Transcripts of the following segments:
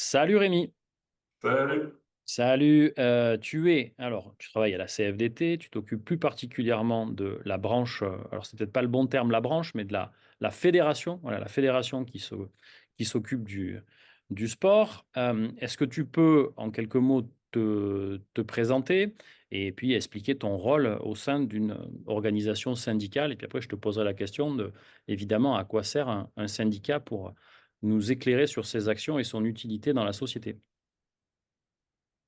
Salut Rémi. Salut. Salut, tu travailles à la CFDT, tu t'occupes plus particulièrement de la branche, alors c'est peut-être pas le bon terme la branche, mais de la fédération, voilà, la fédération qui s'occupe du sport. Est-ce que tu peux, en quelques mots, te présenter et puis expliquer ton rôle au sein d'une organisation syndicale? Et puis après, je te poserai la question de, évidemment, à quoi sert un syndicat pour nous éclairer sur ses actions et son utilité dans la société.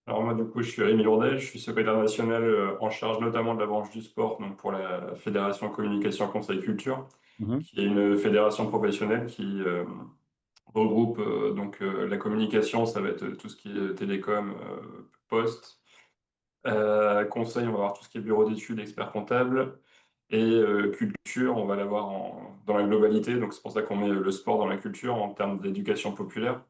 Alors moi du coup je suis Rémi Lourdet, je suis secrétaire national en charge notamment de la branche du sport, donc pour la Fédération Communication Conseil Culture, Mhm. qui est une fédération professionnelle qui regroupe la communication, ça va être tout ce qui est télécom, poste, conseil, on va avoir tout ce qui est bureau d'études, expert comptable, et culture, on va l'avoir dans la globalité, donc c'est pour ça qu'on met le sport dans la culture en termes d'éducation populaire.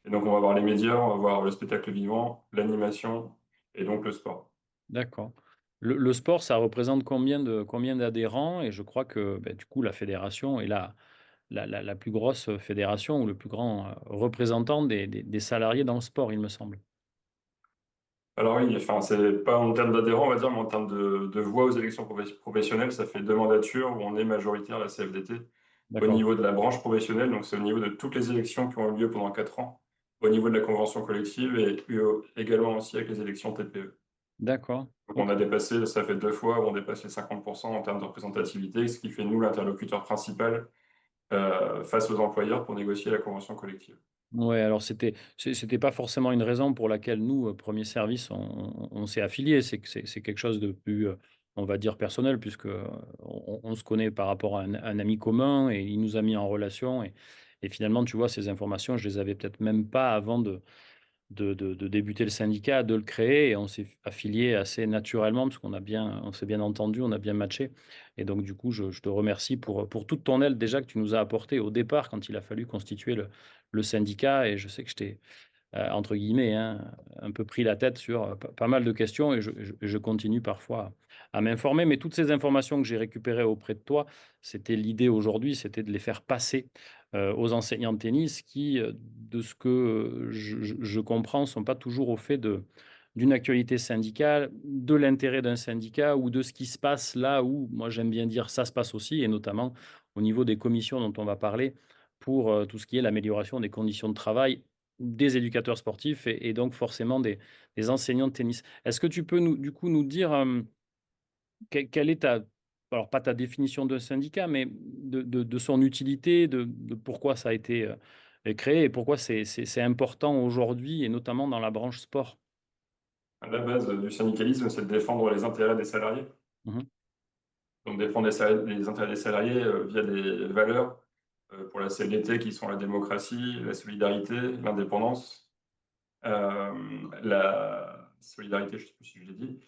Et donc on va voir les médias, on va voir le spectacle vivant, l'animation et donc le sport. D'accord. Le sport, ça représente combien d'adhérents? Et je crois que du coup, la fédération est la plus grosse fédération ou le plus grand représentant des salariés dans le sport, il me semble. Alors oui, enfin c'est pas en termes d'adhérents, on va dire, mais en termes de voix aux élections professionnelles, ça fait deux mandatures où on est majoritaire à la CFDT au D'accord. niveau de la branche professionnelle, donc c'est au niveau de toutes les élections qui ont eu lieu pendant 4 ans, au niveau de la convention collective et également aussi avec les élections TPE. D'accord. Donc on OK. a dépassé, ça fait 2 fois où on dépasse les 50% en termes de représentativité, ce qui fait nous l'interlocuteur principal face aux employeurs pour négocier la convention collective. Ouais, alors c'était pas forcément une raison pour laquelle nous, 1er service, on s'est affiliés. C'est que c'est quelque chose de plus, on va dire personnel puisque, on se connaît par rapport à un ami commun et il nous a mis en relation et finalement, tu vois, ces informations, je les avais peut-être même pas avant de débuter le syndicat, de le créer et on s'est affilié assez naturellement parce on s'est bien entendu, on a bien matché et donc du coup, je te remercie pour toute ton aide déjà que tu nous as apporté au départ quand il a fallu constituer le syndicat et je sais que je t'ai, entre guillemets, hein, un peu pris la tête sur, pas mal de questions et je continue parfois à m'informer. Mais toutes ces informations que j'ai récupérées auprès de toi, c'était l'idée aujourd'hui, c'était de les faire passer, aux enseignants de tennis qui, de ce que, je comprends, sont pas toujours au fait d'une actualité syndicale, de l'intérêt d'un syndicat ou de ce qui se passe là où, moi j'aime bien dire, ça se passe aussi et notamment au niveau des commissions dont on va parler pour, tout ce qui est l'amélioration des conditions de travail des éducateurs sportifs et donc forcément des enseignants de tennis. Est-ce que tu peux nous du coup nous dire, quelle est ta alors pas ta définition d'un syndicat, mais de son utilité, de pourquoi ça a été, créé et pourquoi c'est important aujourd'hui et notamment dans la branche sport? À la base du syndicalisme, c'est de défendre les intérêts des salariés. Mmh. Donc défendre les intérêts des salariés via des valeurs pour la CFDT qui sont la démocratie, la solidarité, l'indépendance, euh, la solidarité, je ne sais plus si je l'ai dit,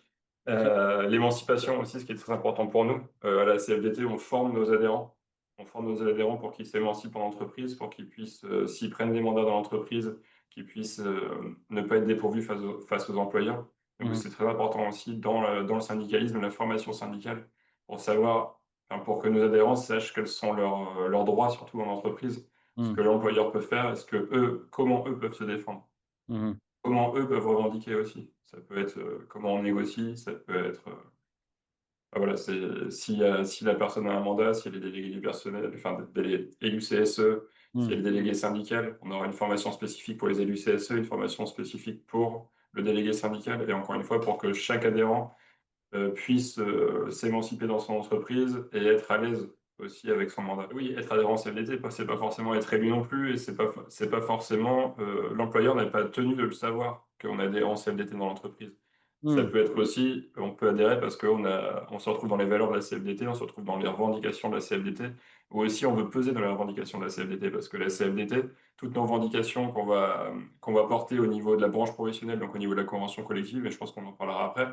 Si. l'émancipation aussi, ce qui est très important pour nous. À la CFDT, on forme nos adhérents. On forme nos adhérents pour qu'ils s'émancipent en entreprise, pour qu'ils puissent, s'ils prennent des mandats dans l'entreprise, qu'ils puissent ne pas être dépourvus face aux employeurs. Donc Mmh. c'est très important aussi dans le syndicalisme, la formation syndicale, pour savoir, enfin, pour que nos adhérents sachent quels sont leurs droits, surtout en entreprise, ce que Mmh. l'employeur peut faire, comment eux peuvent se défendre, Mmh. comment eux peuvent revendiquer aussi. Ça peut être comment on négocie, ça peut être voilà, si la personne a un mandat, si elle est déléguée du personnel, enfin élue CSE, si elle Mmh. est déléguée syndicale, on aura une formation spécifique pour les élus CSE, une formation spécifique pour le délégué syndical, et encore une fois, pour que chaque adhérent puisse s'émanciper dans son entreprise et être à l'aise aussi avec son mandat. Oui, être adhérent CFDT, c'est pas forcément être élu non plus, et c'est pas forcément l'employeur n'est pas tenu de le savoir qu'on a adhérent CFDT dans l'entreprise. Ça Mmh. peut être aussi, on peut adhérer parce on se retrouve dans les valeurs de la CFDT, on se retrouve dans les revendications de la CFDT, ou aussi on veut peser dans les revendications de la CFDT parce que la CFDT, toutes nos revendications qu'on va porter au niveau de la branche professionnelle, donc au niveau de la convention collective, et je pense qu'on en parlera après,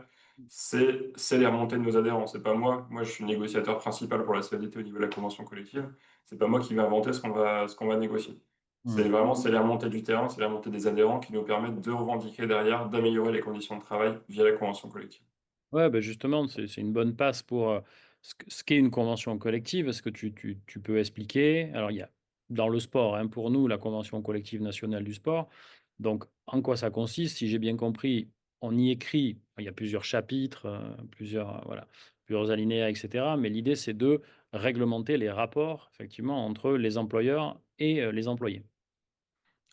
c'est les remontées de nos adhérents. C'est pas moi. Moi, je suis négociateur principal pour la CFDT au niveau de la convention collective. C'est pas moi qui vais inventer ce qu'on va négocier. Mmh. C'est les remontées du terrain, c'est les remontées des adhérents qui nous permettent de revendiquer derrière, d'améliorer les conditions de travail via la convention collective. Ouais, justement, c'est une bonne passe pour, ce qu'est une convention collective. Est-ce que tu peux expliquer? Alors il y a dans le sport, hein, pour nous, la convention collective nationale du sport. Donc en quoi ça consiste? Si j'ai bien compris, on y écrit, il y a plusieurs chapitres, plusieurs, voilà, plusieurs alinéas et cetera, mais l'idée c'est de réglementer les rapports effectivement entre les employeurs et les employés.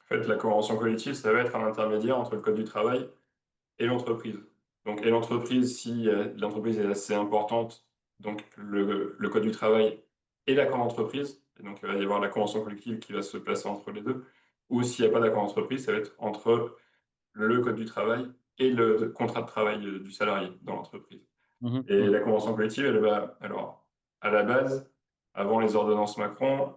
En fait, la convention collective, ça va être un intermédiaire entre le code du travail et l'entreprise. Donc, et l'entreprise, si l'entreprise est assez importante, donc le code du travail et l'accord d'entreprise, et donc il va y avoir la convention collective qui va se placer entre les deux, ou s'il n'y a pas d'accord d'entreprise, ça va être entre le code du travail et le contrat de travail du salarié dans l'entreprise. Mmh Et mh. la convention collective, elle va, alors, à la base, avant les ordonnances Macron,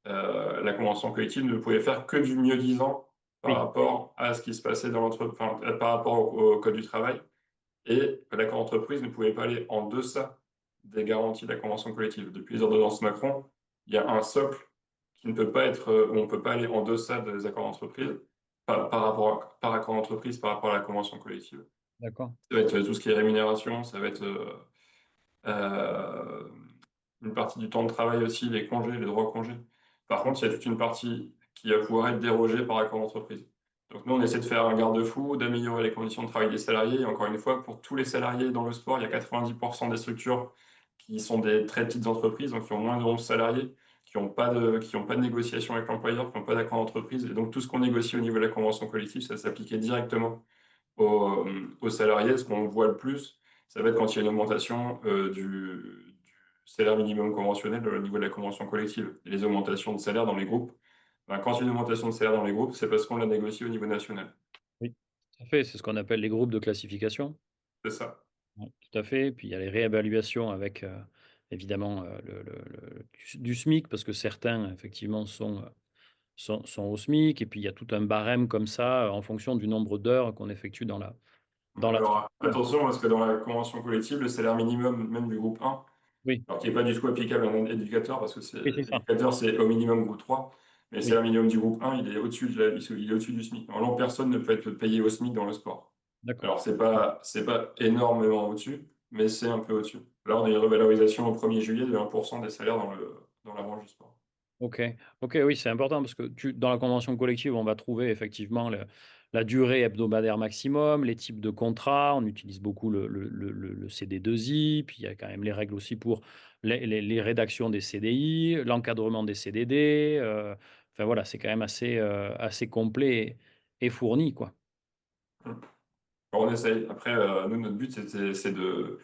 la convention collective ne pouvait faire que du mieux-disant par Oui, rapport à ce qui se passait dans l'entreprise, enfin, par rapport au code du travail. Et l'accord d'entreprise ne pouvait pas aller en deçà des garanties de la convention collective. Depuis les ordonnances Macron, il y a un socle qui ne peut pas être, où on ne peut pas aller en deçà des accords d'entreprise, par accord d'entreprise par rapport à la convention collective. d'accord. Ça va être tout ce qui est rémunération, ça va être euh, une partie du temps de travail aussi, les congés, les droits à congés. Par contre, il y a toute une partie qui va pouvoir être dérogée par accord d'entreprise. Donc nous, on essaie de faire un garde-fou, d'améliorer les conditions de travail des salariés. Et encore une fois, pour tous les salariés dans le sport, il y a 90% des structures qui sont des très petites entreprises, donc qui ont moins de 11 salariés, qui ont pas de négociation avec l'employeur, qui n'ont pas d'accord d'entreprise. Et donc tout ce qu'on négocie au niveau de la convention collective, ça s'appliquait directement aux salariés. Ce qu'on voit le plus, ça va être quand il y a une augmentation du salaire minimum conventionnel au niveau de la convention collective. Et les augmentations de salaire dans les groupes, ben, quand il y a une augmentation de salaire dans les groupes, c'est parce qu'on l'a négocié au niveau national. Oui, tout à fait, c'est ce qu'on appelle les groupes de classification. C'est ça. Ouais, tout à fait. Puis il y a les réévaluations avec, évidemment, le du SMIC parce que certains effectivement sont au SMIC et puis il y a tout un barème comme ça, en fonction du nombre d'heures qu'on effectue dans la Alors structure. attention, parce que dans la convention collective, le salaire minimum, même du groupe 1, Oui, alors qui n'est pas du tout applicable à un éducateur, parce que oui, c'est ça. l'éducateur, c'est au minimum groupe 3, mais le Oui, salaire minimum du groupe 1, il est au-dessus il est au-dessus du SMIC. Normalement, personne ne peut être payé au SMIC dans le sport. d'accord. Alors, c'est pas énormément au-dessus, mais c'est un peu au-dessus. Là, on a une revalorisation au 1er juillet de 1% des salaires dans la branche du sport. OK. OK, oui, c'est important parce que dans la convention collective, on va trouver effectivement la durée hebdomadaire maximum, les types de contrats. On utilise beaucoup le CD2I, puis il y a quand même les règles aussi pour les rédactions des CDI, l'encadrement des CDD, enfin voilà, c'est quand même assez complet et fourni, quoi. Mm. Bon, on essaye. Après, nous, notre but, c'est de.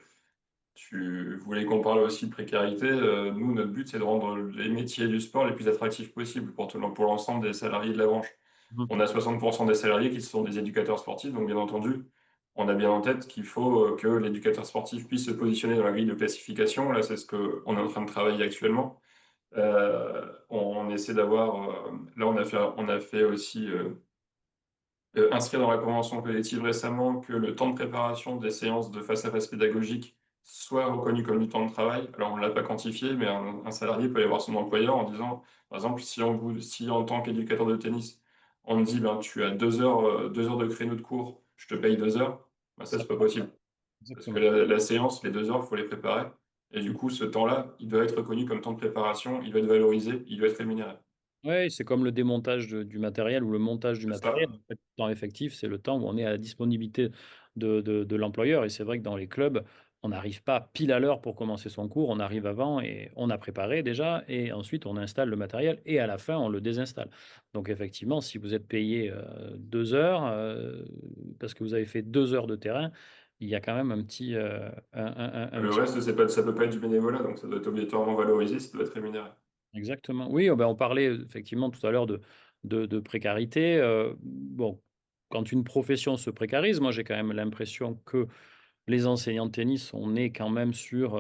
Tu voulais qu'on parle aussi de précarité. Nous, notre but, c'est de rendre les métiers du sport les plus attractifs possibles pour l'ensemble des salariés de la branche. Mmh. On a 60% des salariés qui sont des éducateurs sportifs, donc bien entendu, on a bien en tête qu'il faut que l'éducateur sportif puisse se positionner dans la grille de classification. Là, c'est ce qu'on est en train de travailler actuellement. On essaie d'avoir. Là, on a fait aussi inscrire dans la convention collective récemment que le temps de préparation des séances de face-à-face pédagogique soit reconnu comme du temps de travail. Alors, on ne l'a pas quantifié, mais un salarié peut aller voir son employeur en disant, par exemple, si en tant qu'éducateur de tennis, on me dit, ben, tu as 2 heures de créneau de cours, je te paye 2 heures, ben, ça, Ça c'est pas passe pas. possible. Parce que Exactement. la séance, les 2 heures, il faut les préparer. Et du coup, ce temps-là, il doit être reconnu comme temps de préparation, il doit être valorisé, il doit être rémunéré. Oui, c'est comme le démontage du matériel ou le montage du C'est matériel. ça. En fait, le temps effectif, c'est le temps où on est à la disponibilité de l'employeur et c'est vrai que dans les clubs, on n'arrive pas pile à l'heure pour commencer son cours, on arrive avant et on a préparé déjà et ensuite on installe le matériel et à la fin, on le désinstalle. Donc effectivement, si vous êtes payé, 2 heures, parce que vous avez fait 2 heures de terrain, il y a quand même un petit, un Le petit. reste, ça peut pas être du bénévolat, donc ça doit être obligatoirement valorisé, ça doit être rémunéré. Exactement. Oui, on parlait, effectivement tout à l'heure de précarité, bon, quand une profession se précarise, moi j'ai quand même l'impression que les enseignants de tennis, on est quand même sur,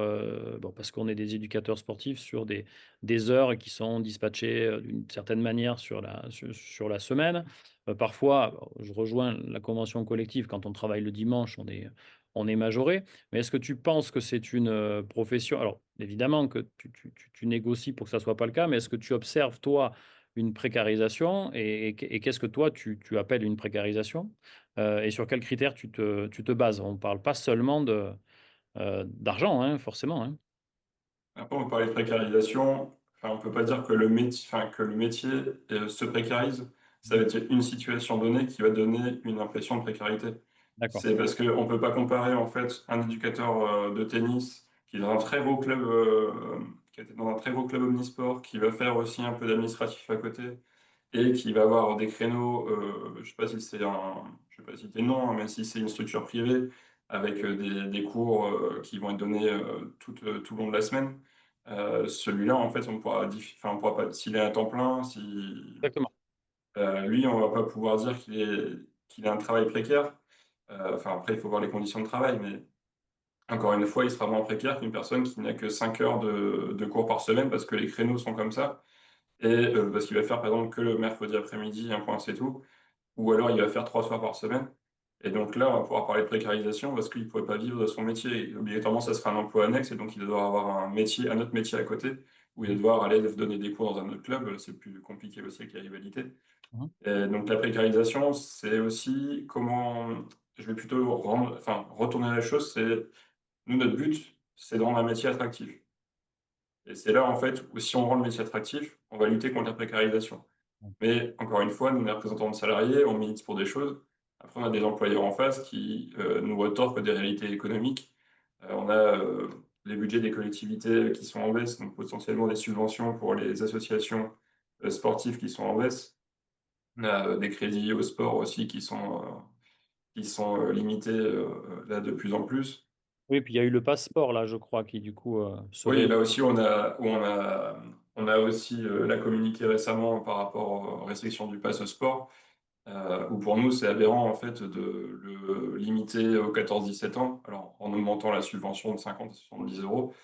bon, parce qu'on est des éducateurs sportifs, sur des heures qui sont dispatchées, d'une certaine manière sur la semaine. Parfois, je rejoins la convention collective, quand on travaille le dimanche, on est majoré. Mais est-ce que tu penses que c'est une, profession alors évidemment que tu négocies pour que ça ne soit pas le cas, mais est-ce que tu observes toi une précarisation et qu'est-ce que toi tu appelles une précarisation? Et sur quels critères tu te bases? On ne parle pas seulement d'argent, hein, forcément, hein. Après, on parlait de précarisation. Enfin, on peut pas dire que que le métier se précarise. ça va être une situation donnée qui va donner une impression de précarité. D'accord. C'est parce qu'on ne peut pas comparer en fait un éducateur de tennis qui est dans un très gros club, qui était dans un très gros club omnisport, qui va faire aussi un peu d'administratif à côté et qui va avoir des créneaux, je sais pas citer le nom, hein, mais si c'est une structure privée avec des cours qui vont être donnés tout le long de la semaine, celui-là en fait on pourra pas, s'il est à temps plein, si Exactement. lui on va pas pouvoir dire qu'il a un travail précaire. Enfin après il faut voir les conditions de travail, mais encore une fois il sera moins précaire qu'une personne qui n'a que 5 heures de cours par semaine parce que les créneaux sont comme ça et parce qu'il va faire par exemple que le mercredi après-midi, un point c'est tout, ou alors il va faire 3 soirs par semaine. Et donc là, on va pouvoir parler de précarisation parce qu'il ne pourrait pas vivre de son métier. Et obligatoirement, ça sera un emploi annexe et donc il va devoir avoir un autre métier à côté où il va Mhm. devoir aller donner des cours dans un autre club. C'est plus compliqué aussi avec la rivalité. Mhm. Et donc la précarisation, c'est aussi comment, je vais plutôt retourner la chose, c'est nous, notre but, c'est de rendre un métier attractif. Et c'est là, en fait, où si on rend le métier attractif, on va lutter contre la précarisation. Mais encore une fois, nous, les représentants de salariés, on milite pour des choses. Après, on a des employeurs en face qui nous retorquent des réalités économiques. On a les budgets des collectivités qui sont en baisse, donc potentiellement des subventions pour les associations sportives qui sont en baisse. On a des crédits au sport aussi qui sont limités là de plus en plus. Oui, puis il y a eu le passeport, là, je crois, qui du coup Oui, serait. là aussi, on a aussi la communiqué récemment par rapport aux restrictions du pass au sport. Où pour nous, c'est aberrant en fait de le limiter aux 14-17 ans, alors en augmentant la subvention de 50 à 70 euros,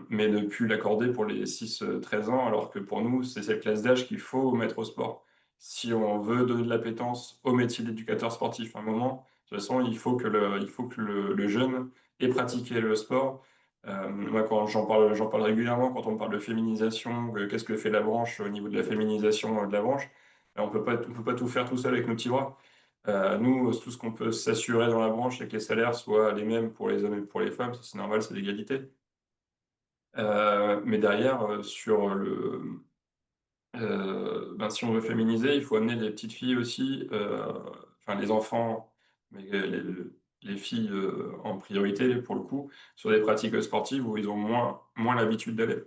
mais ne plus l'accorder pour les 6-13 ans, alors que pour nous, c'est cette classe d'âge qu'il faut mettre au sport. Si on veut donner de l'appétence au métier d'éducateur sportif à un moment, de toute façon, il faut que le jeune ait pratiqué le sport. Moi, quand j'en parle régulièrement quand on parle de féminisation, qu'est-ce que fait la branche au niveau de la féminisation de la branche. On peut pas tout faire tout seul avec nos petits bras. Nous, tout ce qu'on peut s'assurer dans la branche, c'est que les salaires soient les mêmes pour les hommes et pour les femmes, ça c'est normal, c'est l'égalité. Mais derrière, si on veut féminiser, il faut amener les petites filles aussi, enfin les enfants, mais les filles en priorité pour le coup, sur des pratiques sportives où ils ont moins l'habitude d'aller.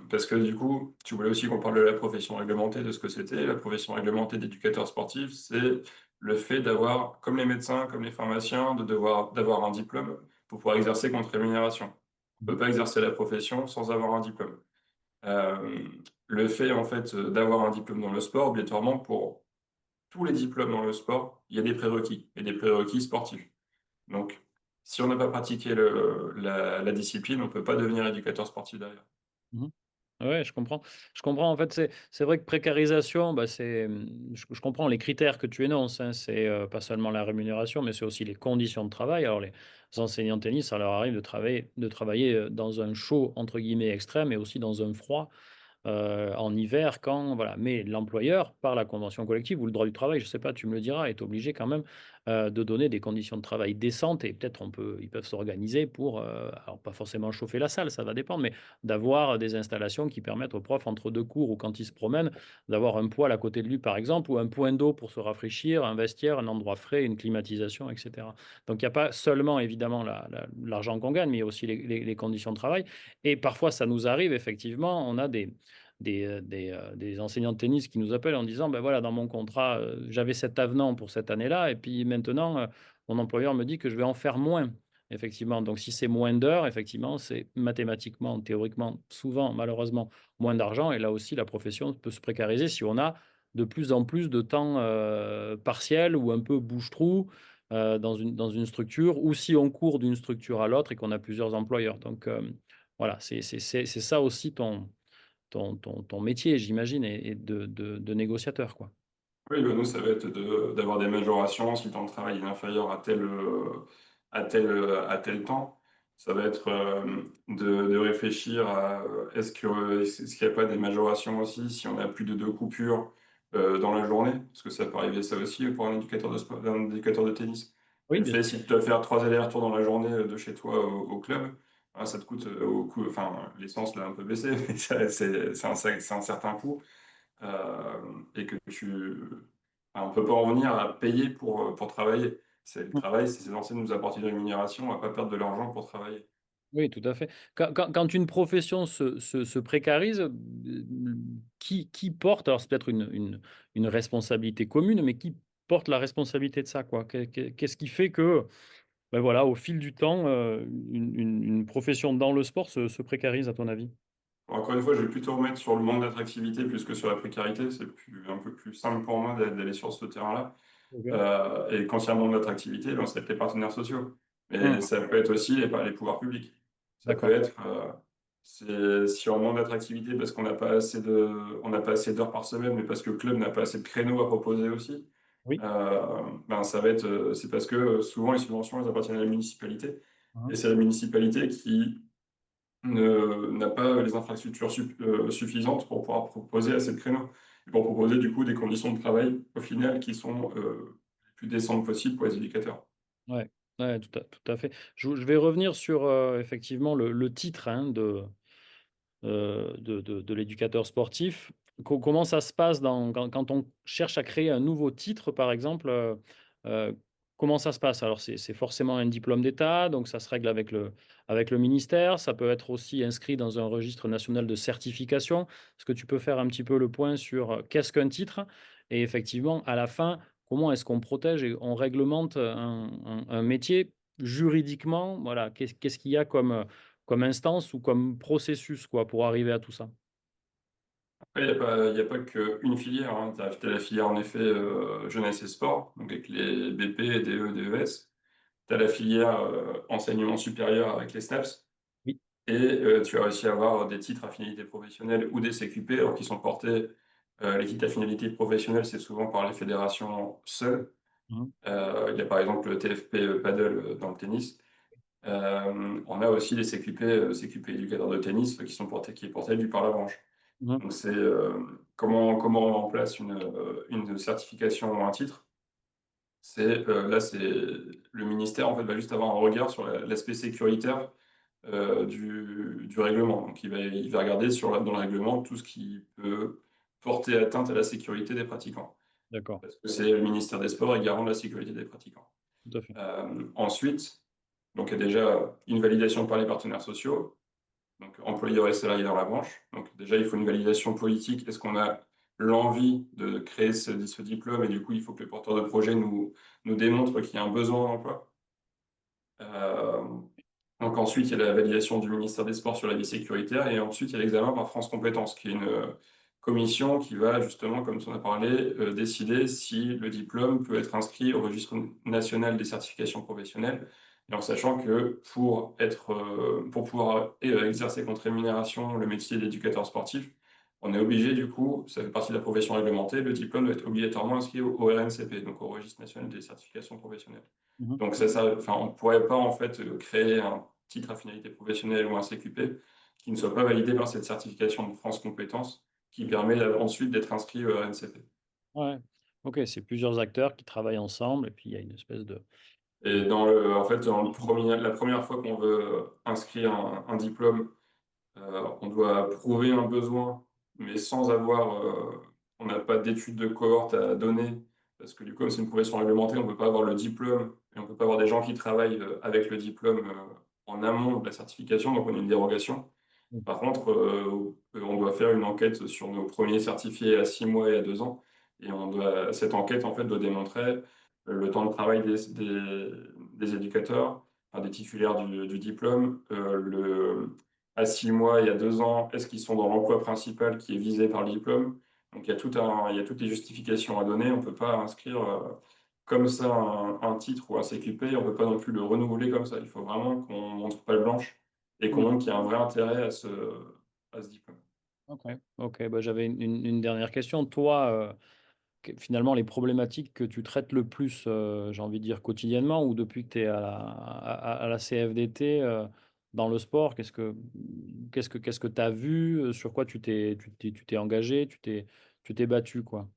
Parce que du coup, tu voulais aussi qu'on parle de la profession réglementée, de ce que c'était. La profession réglementée d'éducateur sportif, c'est le fait d'avoir, comme les médecins, comme les pharmaciens, d'avoir un diplôme pour pouvoir exercer contre rémunération. On ne peut pas exercer la profession sans avoir un diplôme. Euh, le fait, en fait, d'avoir un diplôme dans le sport, obligatoirement, pour tous les diplômes dans le sport, il y a des prérequis, et des prérequis sportifs. Donc, si on n'a pas pratiqué la discipline, on ne peut pas devenir éducateur sportif derrière. Mhm. Ouais, je comprends. Je comprends. En fait, c'est vrai que précarisation, bah, je comprends les critères que tu énonces, hein. C'est pas seulement la rémunération, mais c'est aussi les conditions de travail. Alors, les enseignants de tennis, ça leur arrive de travailler dans un chaud, entre guillemets, extrême et aussi dans un froid en hiver quand voilà. Mais l'employeur, par la convention collective ou le droit du travail, je ne sais pas, tu me le diras, est obligé quand même, de donner des conditions de travail décentes et peut-être ils peuvent s'organiser pour, alors pas forcément chauffer la salle, ça va dépendre, mais d'avoir des installations qui permettent aux profs entre 2 cours ou quand ils se promènent, d'avoir un poêle à côté de lui par exemple ou un point d'eau pour se rafraîchir, un vestiaire, un endroit frais, une climatisation et cetera. Donc il y a pas seulement évidemment l'argent qu'on gagne, mais il y a aussi les conditions de travail et parfois ça nous arrive effectivement, on a des enseignants de tennis qui nous appellent en disant: ben voilà, dans mon contrat, j'avais cet avenant pour cette année-là et puis maintenant, mon employeur me dit que je vais en faire moins». Effectivement, donc si c'est moins d'heures, effectivement, c'est mathématiquement, théoriquement, souvent, malheureusement, moins d'argent et là aussi, la profession peut se précariser si on a de plus en plus de temps, partiel ou un peu bouche-trou, dans une structure ou si on court d'une structure à l'autre et qu'on a plusieurs employeurs. Donc, voilà, c'est ça aussi ton métier, j'imagine, est de négociateur, quoi. Oui, bah, nous, ça va être d'avoir des majorations si le temps de travail est inférieur à tel temps. Ça va être de réfléchir à est-ce qu'il n'y a pas des majorations aussi si on a plus de 2 coupures dans la journée? Parce que ça peut arriver ça aussi pour un éducateur de sport, un éducateur de tennis. Oui, Le bien fait, sûr. si tu dois faire 3 allers-retours dans la journée de chez toi au club, hein, ça te coûte enfin, l'essence l'a un peu baissé, mais c'est un certain coût. et que on peut pas en venir à payer pour travailler. C'est le travail, c'est censé nous apporter une rémunération, on va pas perdre de l'argent pour travailler. Oui, tout à fait. Quand une profession se précarise, qui porte, alors c'est peut-être une responsabilité commune, mais qui porte la responsabilité de ça, quoi? Qu'est-ce qui fait que, ben voilà, au fil du temps, une profession dans le sport se précarise à ton avis? Encore une fois, je vais plutôt remettre sur le manque d'attractivité plus que sur la précarité. C'est un peu plus simple pour moi d'aller sur ce terrain-là. OK. Et quand il y a un manque d'attractivité, ben, ça peut être les partenaires sociaux. Mais Mmh. ça peut être aussi les pouvoirs publics. Ça peut D'accord. être, si on manque d'attractivité parce on n'a pas assez d'heures par semaine, mais parce que le club n'a pas assez de créneaux à proposer aussi, Oui. ben, ça va être, c'est parce que souvent les subventions, elles appartiennent à la municipalité. Mmh. Et c'est la municipalité qui n'a pas les infrastructures suffisantes pour pouvoir proposer assez de créneaux et pour proposer du coup des conditions de travail au final qui sont les plus décentes possibles pour les éducateurs. Ouais. Ouais, tout à fait. Je vais revenir sur, effectivement le titre, hein, de l'éducateur sportif. Comment ça se passe quand on cherche à créer un nouveau titre, par exemple, comment ça se passe? Alors c'est forcément un diplôme d'État, donc ça se règle avec le ministère. Ça peut être aussi inscrit dans un registre national de certification. Est-ce que tu peux faire un petit peu le point sur, qu'est-ce qu'un titre? Et effectivement, à la fin, comment est-ce qu'on protège et on réglemente un métier juridiquement? Voilà, qu'est-ce qu'il y a comme instance ou comme processus, quoi, pour arriver à tout ça? Après, il y a pas qu'une filière, hein. Tu as la filière en effet jeunesse et sport, donc avec les BP, DE, DES. Tu as la filière enseignement supérieur avec les SNAPS. Oui. Et tu vas aussi avoir des titres à finalité professionnelle ou des CQP, alors qui sont portés, les titres à finalité professionnelle, c'est souvent par les fédérations seules. Mmh. Il y a par exemple le TFP Paddle dans le tennis. On a aussi les CQP, CQP éducateurs de tennis, qui est porté lui par la branche. Mmh. Donc c'est comment on met en place une certification ou un titre. C'est le ministère en fait va juste avoir un regard sur l'aspect sécuritaire du règlement. Donc il va regarder dans le règlement tout ce qui peut porter atteinte à la sécurité des pratiquants. D'accord, Parce que c'est le ministère des Sports et garant de la sécurité des pratiquants. tout à fait. Ensuite, donc il y a déjà une validation par les partenaires sociaux, donc employeurs et salariés dans la branche. Donc déjà, il faut une validation politique. Est-ce qu'on a l'envie de créer ce diplôme? Et du coup, il faut que le porteur de projet nous démontre qu'il y a un besoin d'emploi. Euh, donc ensuite, il y a la validation du ministère des Sports sur la vie sécuritaire. Et ensuite, il y a l'examen par France Compétences, qui est une commission qui va justement, comme tu en as parlé, décider si le diplôme peut être inscrit au registre national des certifications professionnelles. Et en sachant que pour pouvoir exercer contre rémunération le métier d'éducateur sportif, on est obligé, du coup, ça fait partie de la profession réglementée, le diplôme doit être obligatoirement inscrit au RNCP, donc au registre national des certifications professionnelles. Mmh mh. Donc enfin, on ne pourrait pas en fait créer un titre à finalité professionnelle ou un CQP qui ne soit pas validé par cette certification de France Compétences qui permet ensuite d'être inscrit au RNCP. Ouais. OK, c'est plusieurs acteurs qui travaillent ensemble et puis il y a une espèce de Et en fait, la première fois qu'on veut inscrire un diplôme, on doit prouver un besoin, mais on n'a pas d'études de cohorte à donner, parce que du coup, comme c'est une profession réglementée, on ne peut pas avoir le diplôme, et on ne peut pas avoir des gens qui travaillent avec le diplôme en amont de la certification, donc on a une dérogation. mmh, Par contre, on doit faire une enquête sur nos premiers certifiés à 6 mois et à 2 ans, et cette enquête en fait doit démontrer le temps de travail des éducateurs, enfin, des titulaires du diplôme, à 6 mois et à 2 ans, est-ce qu'ils sont dans l'emploi principal qui est visé par le diplôme? Donc il y a toutes les justifications à donner. On ne peut pas inscrire comme ça un titre ou un CQP. On ne peut pas non plus le renouveler comme ça. Il faut vraiment qu'on montre palle blanche et qu'on oui, montre qu'il y a un vrai intérêt à ce diplôme. OK. OK, bah, j'avais une dernière question. Toi, finalement, les problématiques que tu traites le plus, j'ai envie de dire quotidiennement ou depuis que tu es à la CFDT, dans le sport, qu'est-ce que tu as vu? Sur quoi tu t'es engagé? Tu t'es battu, quoi?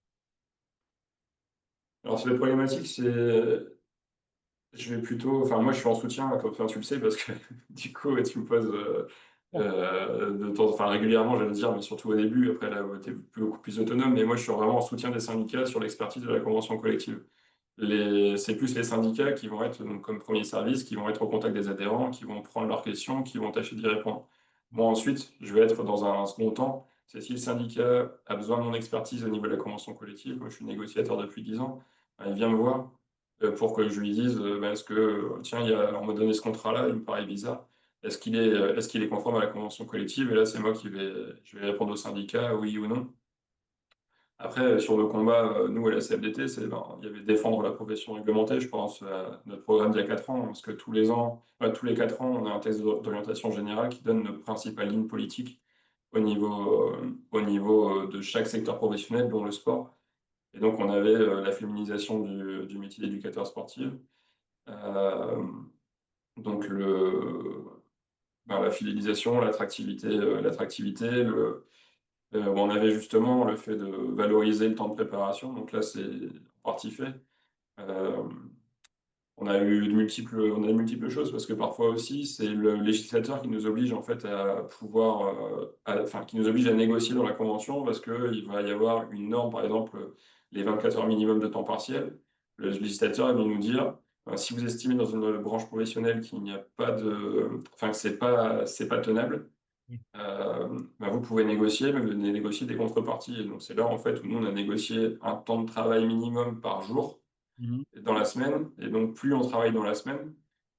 Alors sur les problématiques, je vais plutôt, enfin moi je suis en soutien, enfin tu le sais parce que du coup tu me poses Bon. Régulièrement, j'allais dire, mais surtout au début. Après, là, tu es beaucoup plus autonome. Mais moi, je suis vraiment en soutien des syndicats sur l'expertise de la convention collective. C'est plus les syndicats qui vont être, donc, comme premier service, qui vont être au contact des adhérents, qui vont prendre leurs questions, qui vont tâcher d'y répondre. Moi, ensuite, je vais être dans un second temps. C'est si le syndicat a besoin de mon expertise au niveau de la convention collective. Moi, je suis négociateur depuis 10 ans. Il vient me voir pour que je lui dise, est-ce que, tiens, on m'a donné ce contrat-là, il me paraît bizarre. Est-ce qu'il est conforme à la convention collective? Et là, c'est moi je vais répondre au syndicat, oui ou non. Après, sur le combat, nous, à la CFDT, il y avait défendre la profession réglementée, je pense, à notre programme d'il y a 4 ans, parce que tous les 4 ans, on a un texte d'orientation générale qui donne nos principales lignes politiques au niveau de chaque secteur professionnel, dont le sport. Et donc, on avait la féminisation du métier d'éducateur sportif, euh, donc la fidélisation, l'attractivité, on avait justement le fait de valoriser le temps de préparation, donc là c'est en partie fait. Euh, on a eu multiples choses parce que parfois aussi c'est le législateur qui nous oblige en fait à pouvoir, enfin qui nous oblige à négocier dans la convention parce qu'il va y avoir une norme, par exemple les 24 heures minimum de temps partiel. Le législateur il va nous dire, si vous estimez dans une branche professionnelle qu'il n'y a pas enfin que c'est pas tenable, vous pouvez négocier, mais vous venez négocier des contreparties. Et donc, c'est là, en fait, où nous, on a négocié un temps de travail minimum par jour Mmh. dans la semaine. Et donc, plus on travaille dans la semaine,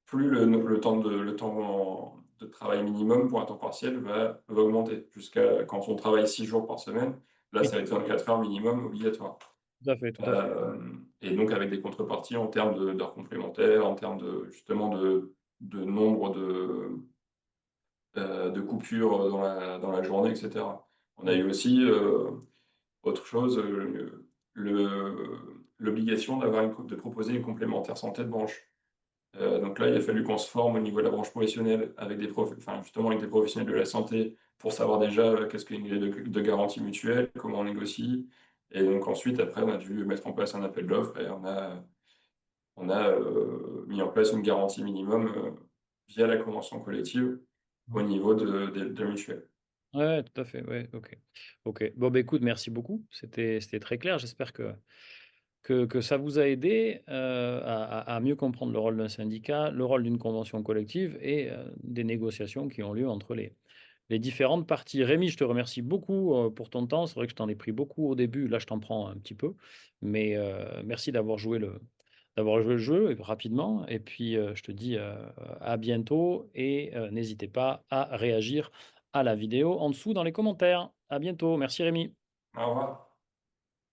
plus le temps de travail minimum pour un temps partiel va augmenter. Jusqu'à quand on travaille 6 jours par semaine, là, Oui, ça va être 24 heures minimum obligatoire. tout à fait, tout à fait. Euh, et donc, avec des contreparties en termes d'heures complémentaires, en termes justement de nombre de coupures dans la journée, etc. On a Mmh. eu aussi autre chose, l'obligation de proposer une complémentaire santé de branche. Donc là, il a fallu qu'on se forme au niveau de la branche professionnelle avec justement avec des professionnels de la santé pour savoir déjà qu'est-ce qu'il y a de garantie mutuelle, comment on négocie. Et donc ensuite, après, on a dû mettre en place un appel d'offres et on a mis en place une garantie minimum via la convention collective au Mmh. niveau de la mutuelle. Ouais, tout à fait, ouais, OK. OK. Bon, bah, écoute, merci beaucoup. C'était très clair. J'espère que ça vous a aidé, à mieux comprendre le rôle d'un syndicat, le rôle d'une convention collective et des négociations qui ont lieu entre les différentes parties. Rémi, je te remercie beaucoup, pour ton temps. C'est vrai que je t'en ai pris beaucoup au début. Là, je t'en prends un petit peu, mais merci d'avoir joué le jeu et rapidement et puis, je te dis, à bientôt et n'hésitez pas à réagir à la vidéo en dessous dans les commentaires. À bientôt. Merci Rémi. Au revoir.